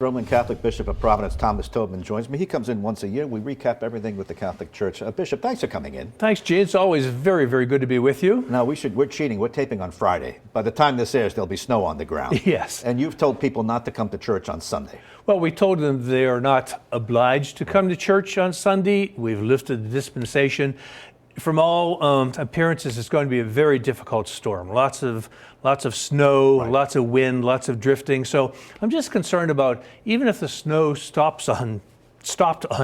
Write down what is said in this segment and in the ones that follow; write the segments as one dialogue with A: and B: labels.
A: Roman Catholic Bishop of Providence, Thomas Tobin, joins me. He comes in once a year. We recap everything with the Catholic Church. Bishop, thanks for coming in.
B: Thanks, Gene. It's always very, very good to be with you.
A: Now, we're cheating. We're taping on Friday. By the time this airs, there'll be snow on the ground.
B: Yes.
A: And you've told people not to come to church on Sunday.
B: Well, we told them they are not obliged to come to church on Sunday. We've lifted the dispensation. From all appearances, it's going to be a very difficult storm. Lots of snow,
A: Right.
B: Lots of wind, lots of drifting. So I'm just concerned about, even if the snow stopped on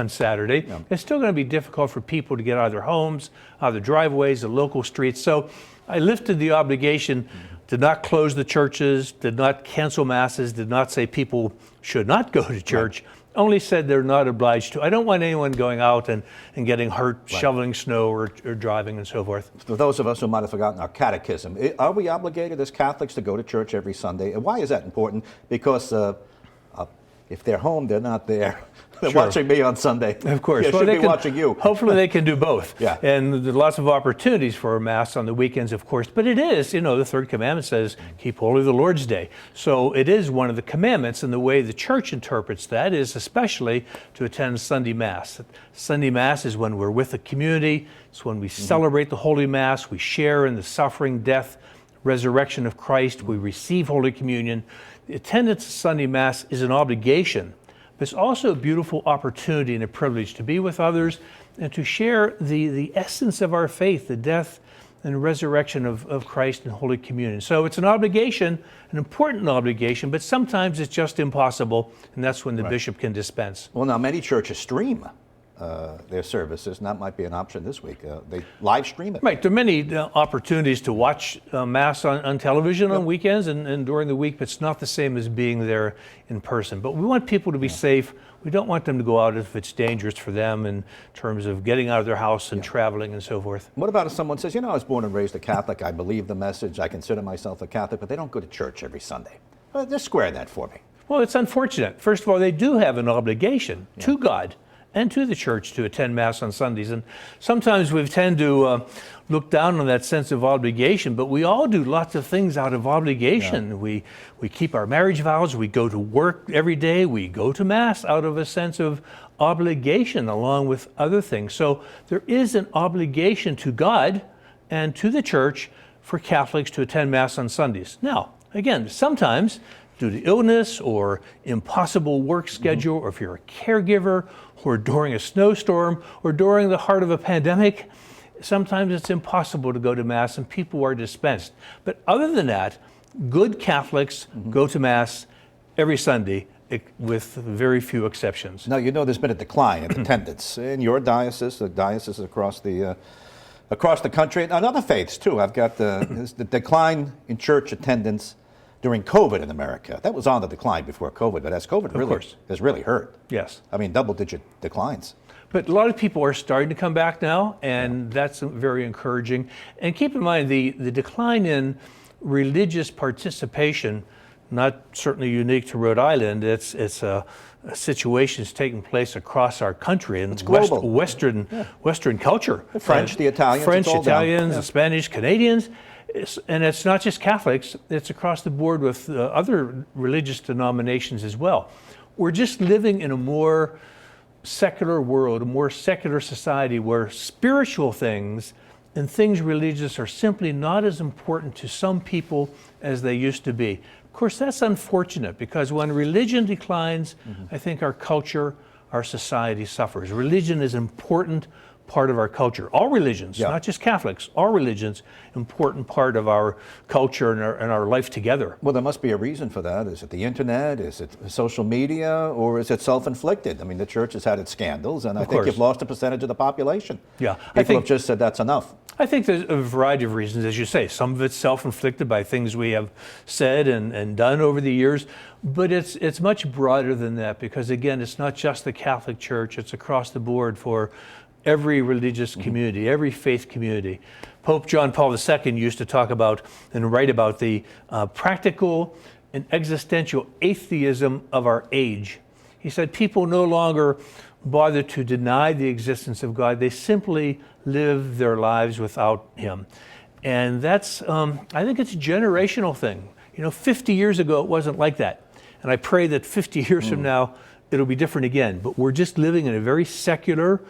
B: Saturday, it's still going to be difficult for people to get out of their homes, out of their driveways, the local streets. So I lifted the obligation, did not close the churches, did not cancel masses, did not say people should not go to church. Right. Only said they're not obliged to. I don't want anyone going out and getting hurt, right, shoveling snow or driving and so forth.
A: For those of us who might have forgotten our catechism, are we obligated as Catholics to go to church every Sunday? And why is that important? Because if they're home, they're not there. They're
B: Sure.
A: watching me on Sunday.
B: Of course.
A: They should be watching you.
B: Hopefully they can do both.
A: Yeah.
B: And there's lots of opportunities for Mass on the weekends, of course. But it is, the third commandment says, keep holy the Lord's Day. So it is one of the commandments, and the way the church interprets that is especially to attend Sunday Mass. Sunday Mass is when we're with the community. It's when we celebrate the Holy Mass. We share in the suffering, death, resurrection of Christ. We receive Holy Communion. The attendance at Sunday Mass is an obligation, but it's also a beautiful opportunity and a privilege to be with others and to share the essence of our faith, the death and resurrection of Christ in Holy Communion. So it's an obligation, an important obligation, but sometimes it's just impossible, and that's when the
A: Right.
B: bishop can dispense.
A: Well, now many churches stream their services, and that might be an option this week. They live stream it.
B: Right, there are many opportunities to watch Mass on television on weekends and during the week, but it's not the same as being there in person. But we want people to be safe. We don't want them to go out if it's dangerous for them in terms of getting out of their house and traveling and so forth.
A: What about if someone says, I was born and raised a Catholic, I believe the message, I consider myself a Catholic, but they don't go to church every Sunday? Just square that for me.
B: Well, it's unfortunate. First of all, they do have an obligation to God and to the church to attend Mass on Sundays. And sometimes we tend to look down on that sense of obligation, but we all do lots of things out of obligation. Yeah. We keep our marriage vows, we go to work every day, we go to Mass out of a sense of obligation along with other things. So there is an obligation to God and to the church for Catholics to attend Mass on Sundays. Now, again, sometimes due to illness or impossible work schedule, or if you're a caregiver, or during a snowstorm, or during the heart of a pandemic, sometimes it's impossible to go to Mass and people are dispensed. But other than that, good Catholics go to Mass every Sunday with very few exceptions.
A: Now, there's been a decline in attendance in your diocese, the dioceses across the country, and other faiths too. I've got the decline in church attendance during COVID in America. That was on the decline before COVID, but as COVID has really hurt.
B: Yes.
A: I mean, double-digit declines.
B: But a lot of people are starting to come back now, and that's very encouraging. And keep in mind, the decline in religious participation, not certainly unique to Rhode Island, it's a situation that's taking place across our country in Western culture.
A: The French, the Italians.
B: The Spanish, Canadians. And it's not just Catholics, it's across the board with other religious denominations as well. We're just living in a more secular world, a more secular society where spiritual things and things religious are simply not as important to some people as they used to be. Of course, that's unfortunate because when religion declines, I think our culture, our society suffers. Religion is an important part of our culture. All religions, not just Catholics, all religions, important part of our culture and our life together.
A: Well, there must be a reason for that. Is it the internet? Is it social media? Or is it self-inflicted? I mean, the church has had its scandals, and I think you've lost a percentage of the population.
B: Yeah,
A: People have just said that's enough.
B: I think there's a variety of reasons, as you say. Some of it's self-inflicted by things we have said and done over the years, but it's much broader than that because, again, it's not just the Catholic Church, it's across the board for every religious community, every faith community. Pope John Paul II used to talk about and write about the practical and existential atheism of our age. He said people no longer bother to deny the existence of God. They simply live their lives without Him. And that's, I think it's a generational thing. 50 years ago, it wasn't like that. And I pray that 50 years from now, it'll be different again. But we're just living in a very secular,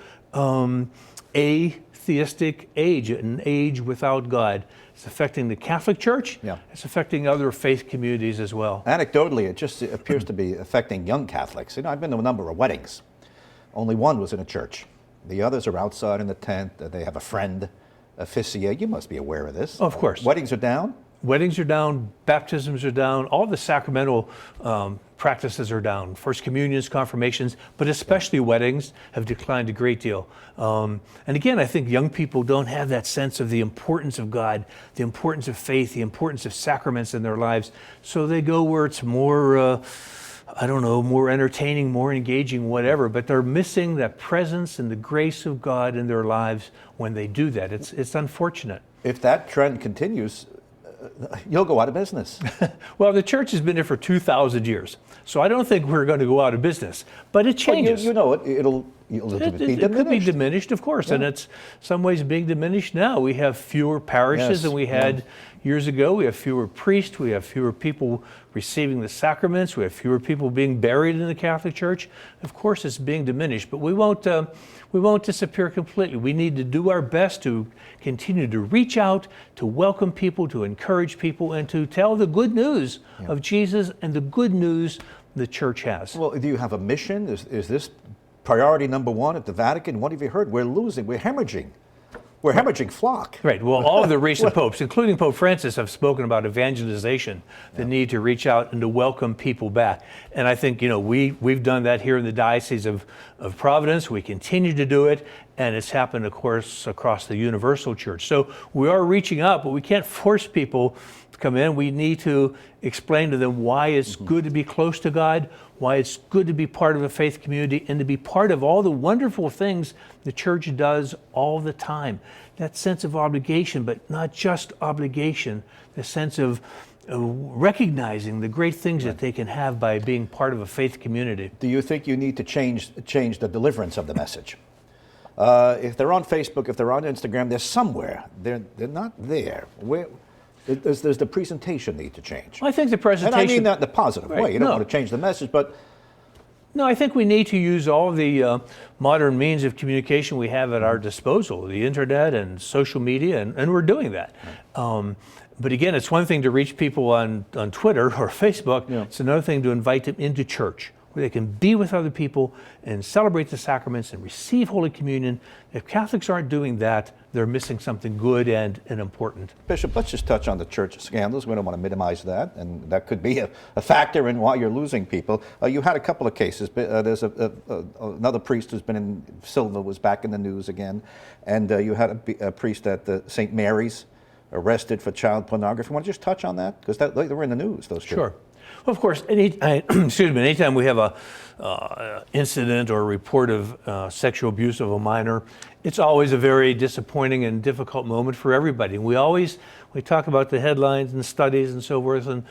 B: atheistic age, an age without God. It's affecting the Catholic Church.
A: Yeah.
B: It's affecting other faith communities as well.
A: Anecdotally, it just appears to be affecting young Catholics. I've been to a number of weddings. Only one was in a church. The others are outside in the tent. They have a friend officiate. You must be aware of this.
B: Of course.
A: Weddings are down?
B: Weddings are down, baptisms are down, all the sacramental practices are down. First communions, confirmations, but especially weddings have declined a great deal. And again, I think young people don't have that sense of the importance of God, the importance of faith, the importance of sacraments in their lives. So they go where it's more, more entertaining, more engaging, whatever, but they're missing that presence and the grace of God in their lives when they do that. It's unfortunate.
A: If that trend continues, you'll go out of business.
B: Well, the church has been there for 2,000 years, so I don't think we're going to go out of business. But it changes.
A: Well, it'll be diminished.
B: It could be diminished, of course, and it's some ways being diminished now. We have fewer parishes than we had years ago. We have fewer priests. We have fewer people receiving the sacraments. We have fewer people being buried in the Catholic Church. Of course, it's being diminished, but we won't disappear completely. We need to do our best to continue to reach out, to welcome people, to encourage people, and to tell the good news of Jesus and the good news the Church has.
A: Well, do you have a mission? Is this priority number one at the Vatican? What have you heard? We're losing. We're hemorrhaging. We're hemorrhaging flock.
B: Right. Well, all of the recent popes, including Pope Francis, have spoken about evangelization, the need to reach out and to welcome people back. And I think, we've done that here in the Diocese of Providence. We continue to do it, and it's happened, of course, across the Universal Church. So we are reaching out, but we can't force people to come in. We need to explain to them why it's good to be close to God, why it's good to be part of a faith community, and to be part of all the wonderful things the Church does all the time. That sense of obligation, but not just obligation, the sense of recognizing the great things that they can have by being part of a faith community.
A: Do you think you need to change the deliverance of the message? If they're on Facebook, if they're on Instagram, they're somewhere. They're not there. Does the presentation need to change?
B: I think the presentation...
A: And I mean that in the positive way. You don't want to change the message, but...
B: No, I think we need to use all the modern means of communication we have at our disposal, the internet and social media, and we're doing that. But again, it's one thing to reach people on Twitter or Facebook. It's another thing to invite them into church, where they can be with other people and celebrate the sacraments and receive Holy Communion. If Catholics aren't doing that, they're missing something good and important.
A: Bishop, let's just touch on the church scandals. We don't want to minimize that, and that could be a factor in why you're losing people. You had a couple of cases. There's another priest who's been in, Silva was back in the news again, and you had a priest at St. Mary's arrested for child pornography. Want to just touch on that? Because they were in the news, those two.
B: Sure. Well, of course, anytime we have a incident or a report of sexual abuse of a minor, it's always a very disappointing and difficult moment for everybody. We talk about the headlines and studies and so forth, and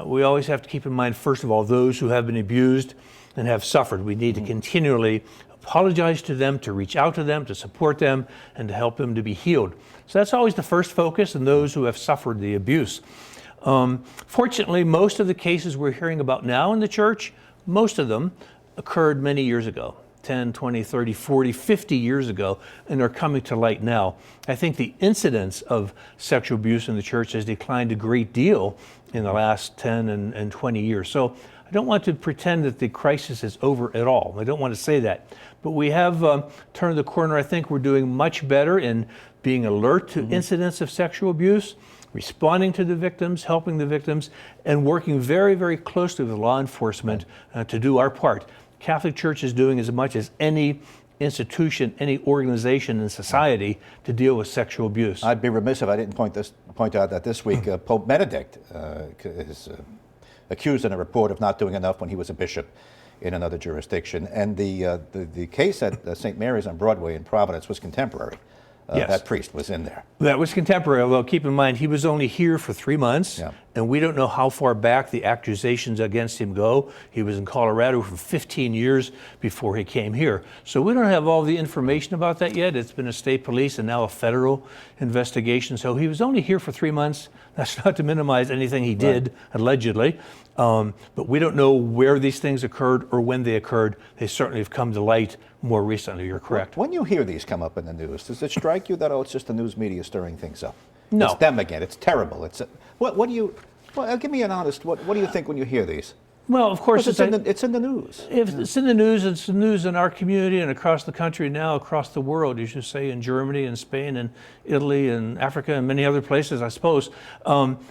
B: we always have to keep in mind, first of all, those who have been abused and have suffered. We need to continually apologize to them, to reach out to them, to support them, and to help them to be healed. So that's always the first focus, and those who have suffered the abuse. Fortunately, most of the cases we're hearing about now in the church, most of them occurred many years ago, 10, 20, 30, 40, 50 years ago, and are coming to light now. I think the incidence of sexual abuse in the church has declined a great deal in the last 10 and 20 years. So I don't want to pretend that the crisis is over at all. I don't want to say that. But we have turned the corner. I think we're doing much better in being alert to incidents of sexual abuse, responding to the victims, helping the victims, and working very, very closely with law enforcement to do our part. Catholic Church is doing as much as any institution, any organization in society to deal with sexual abuse.
A: I'd be remiss if I didn't point out that this week Pope Benedict is accused in a report of not doing enough when he was a bishop in another jurisdiction. And the case at St. Mary's on Broadway in Providence was contemporary.
B: Yes.
A: That priest was in there.
B: That was contemporary, although keep in mind he was only here for 3 months, and we don't know how far back the accusations against him go. He was in Colorado for 15 years before he came here. So we don't have all the information about that yet. It's been a state police and now a federal investigation. So he was only here for 3 months. That's not to minimize anything he did, allegedly. But we don't know where these things occurred or when they occurred. They certainly have come to light more recently. You're correct.
A: When you hear these come up in the news, does it strike you that, oh, it's just the news media stirring things up?
B: No.
A: It's them again. It's terrible. What do you, well, give me an honest, what do you think when you hear these?
B: Well, of course,
A: It's in the news.
B: If it's in the news, it's the news in our community and across the country now, across the world, you should say, in Germany and Spain and Italy and Africa and many other places, I suppose.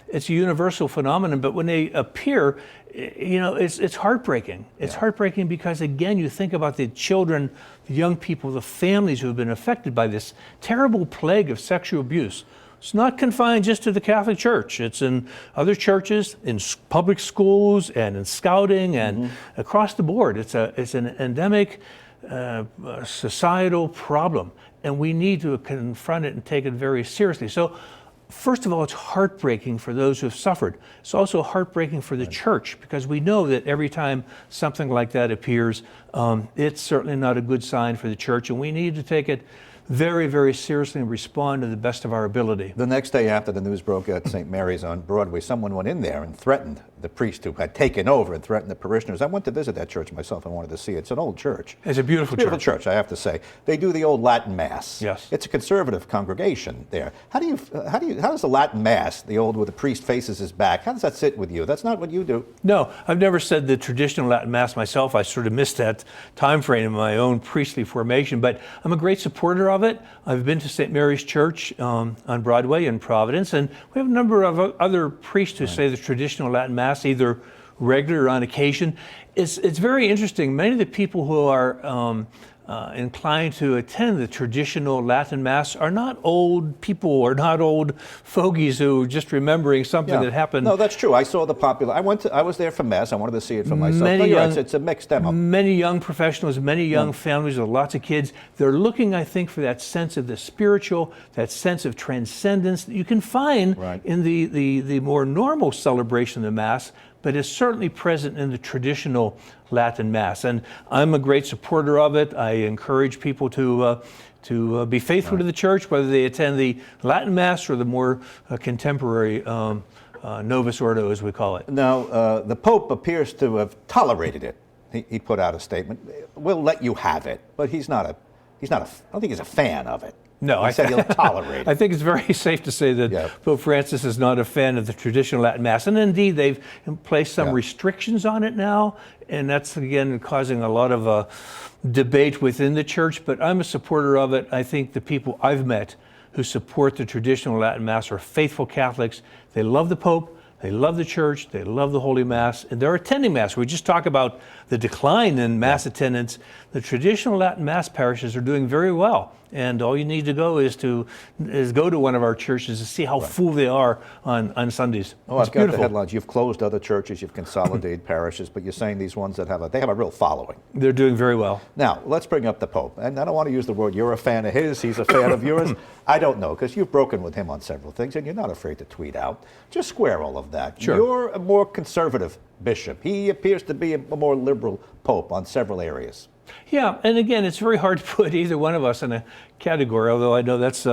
B: It's a universal phenomenon, but when they appear, it's heartbreaking. It's heartbreaking because, again, you think about the children, the young people, the families who have been affected by this terrible plague of sexual abuse. It's not confined just to the Catholic Church. It's in other churches, in public schools, and in scouting, and across the board. It's an endemic societal problem, and we need to confront it and take it very seriously. So, first of all, it's heartbreaking for those who have suffered. It's also heartbreaking for the church, because we know that every time something like that appears, it's certainly not a good sign for the church, and we need to take it very, very seriously and respond to the best of our ability.
A: The next day after the news broke at St. Mary's on Broadway, someone went in there and threatened the priest who had taken over and threatened the parishioners. I went to visit that church myself and wanted to see it. It's an old church.
B: It's a beautiful
A: church, I have to say. They do the old Latin Mass.
B: Yes.
A: It's a conservative congregation there. How does the Latin Mass, the old where the priest faces his back, how does that sit with you? That's not what you do.
B: No, I've never said the traditional Latin Mass myself. I sort of missed that time frame in my own priestly formation, but I'm a great supporter of it. I've been to St. Mary's Church on Broadway in Providence, and we have a number of other priests who say the traditional Latin Mass, either regular or on occasion. It's very interesting. Many of the people who are inclined to attend the traditional Latin Mass are not old people or not old fogies who are just remembering something that happened.
A: No, that's true. I saw the popular. I was there for Mass. I wanted to see it for myself. It's a mixed demo.
B: Many young professionals, many young families with lots of kids. They're looking, I think, for that sense of the spiritual, that sense of transcendence that you can find in the more normal celebration of the Mass, but is certainly present in the traditional Latin Mass. And I'm a great supporter of it. I encourage people to be faithful to the church, whether they attend the Latin Mass or the more contemporary Novus Ordo, as we call it.
A: Now, the Pope appears to have tolerated it. He put out a statement. We'll let you have it, but I don't think he's a fan of it.
B: No,
A: he said he'll tolerate it.
B: I think it's very safe to say that Pope Francis is not a fan of the traditional Latin Mass. And indeed, they've placed some restrictions on it now, and that's, again, causing a lot of debate within the church. But I'm a supporter of it. I think the people I've met who support the traditional Latin Mass are faithful Catholics. They love the Pope. They love the church, they love the Holy Mass, and they're attending Mass. We just talk about the decline in Mass attendance. The traditional Latin Mass parishes are doing very well, and all you need to go is go to one of our churches to see how full they are on Sundays.
A: Oh, I've got the headlines. You've closed other churches, you've consolidated parishes, but you're saying these ones that have a real following.
B: They're doing very well.
A: Now, let's bring up the Pope. And I don't want to use the word you're a fan of his, he's a fan of yours. I don't know, because you've broken with him on several things, and you're not afraid to tweet out. Just square all of that.
B: Sure.
A: You're a more conservative bishop. He appears to be a more liberal Pope on several areas.
B: Yeah, and again, it's very hard to put either one of us in a category, although I know that's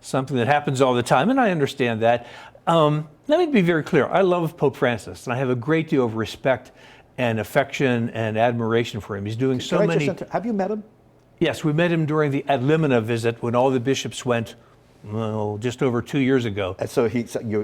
B: something that happens all the time, and I understand that. Let me be very clear. I love Pope Francis, and I have a great deal of respect and affection and admiration for him. He's doing so many...
A: Have you met him?
B: Yes, we met him during the Ad Limina visit when all the bishops went, just over 2 years ago.
A: And so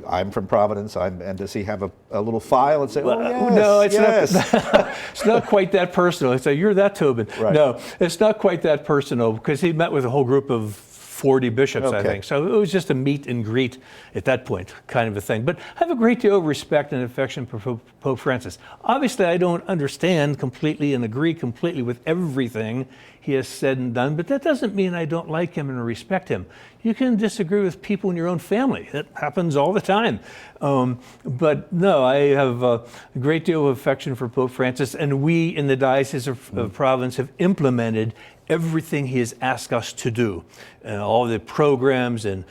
A: I'm from Providence, and does he have a little file and say, yes,
B: no, it's not quite that personal. It's you're that Tobin.
A: Right.
B: No, it's not quite that personal, because he met with a whole group of 40 bishops, I think. So it was just a meet and greet at that point, kind of a thing. But I have a great deal of respect and affection for Pope Francis. Obviously, I don't understand completely and agree completely with everything he has said and done, but that doesn't mean I don't like him and respect him. You can disagree with people in your own family. It happens all the time. But no, I have a great deal of affection for Pope Francis, and we in the Diocese of Providence have implemented everything he has asked us to do. All the programs and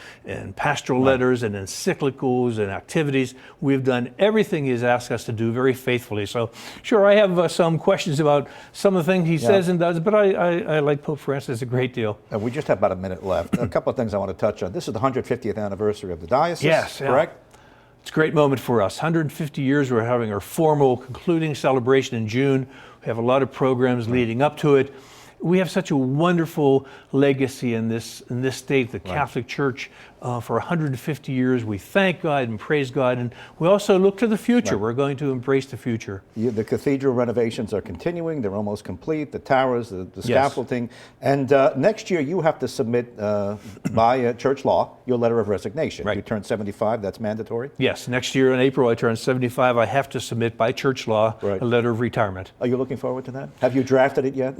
B: pastoral letters and encyclicals and activities, we've done everything he has asked us to do very faithfully. So sure, I have some questions about some of the things he says and does, but I like Pope Francis a great deal.
A: We just have about a minute left. A couple of things I want to touch on. This is the 150th anniversary of the diocese,
B: Yes,
A: correct?
B: It's a great moment for us. 150 years, we're having our formal concluding celebration in June. We have a lot of programs leading up to it. We have such a wonderful legacy in this state, the Catholic Church, for 150 years. We thank God and praise God, and we also look to the future. We're going to embrace the future.
A: The cathedral renovations are continuing. They're almost complete. The towers, the scaffolding. And next year, you have to submit by church law your letter of resignation. You turn 75, that's mandatory?
B: Yes, next year in April, I turn 75. I have to submit by church law a letter of retirement.
A: Are you looking forward to that? Have you drafted it yet?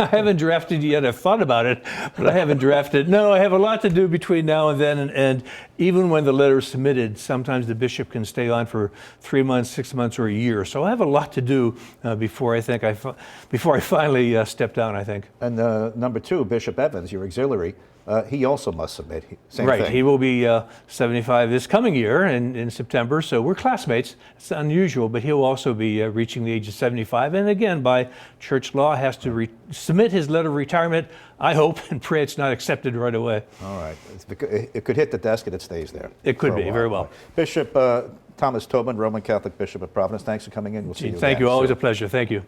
B: I haven't drafted yet. I've thought about it, but I haven't drafted. No, I have a lot to do between now and then. And even when the letter is submitted, sometimes the bishop can stay on for 3 months, 6 months, or a year. So I have a lot to do before I finally step down, I think.
A: And number 2, Bishop Evans, your auxiliary, he also must submit. Same thing.
B: He will be 75 this coming year in September, so we're classmates. It's unusual, but he'll also be reaching the age of 75. And again, by church law, has to submit his letter of retirement. I hope and pray it's not accepted right away.
A: All right. It could hit the desk and it stays there.
B: It could be, very well.
A: Bishop Thomas Tobin, Roman Catholic Bishop of Providence, thanks for coming in. We'll see you again.
B: Thank you. Always a pleasure. Thank you.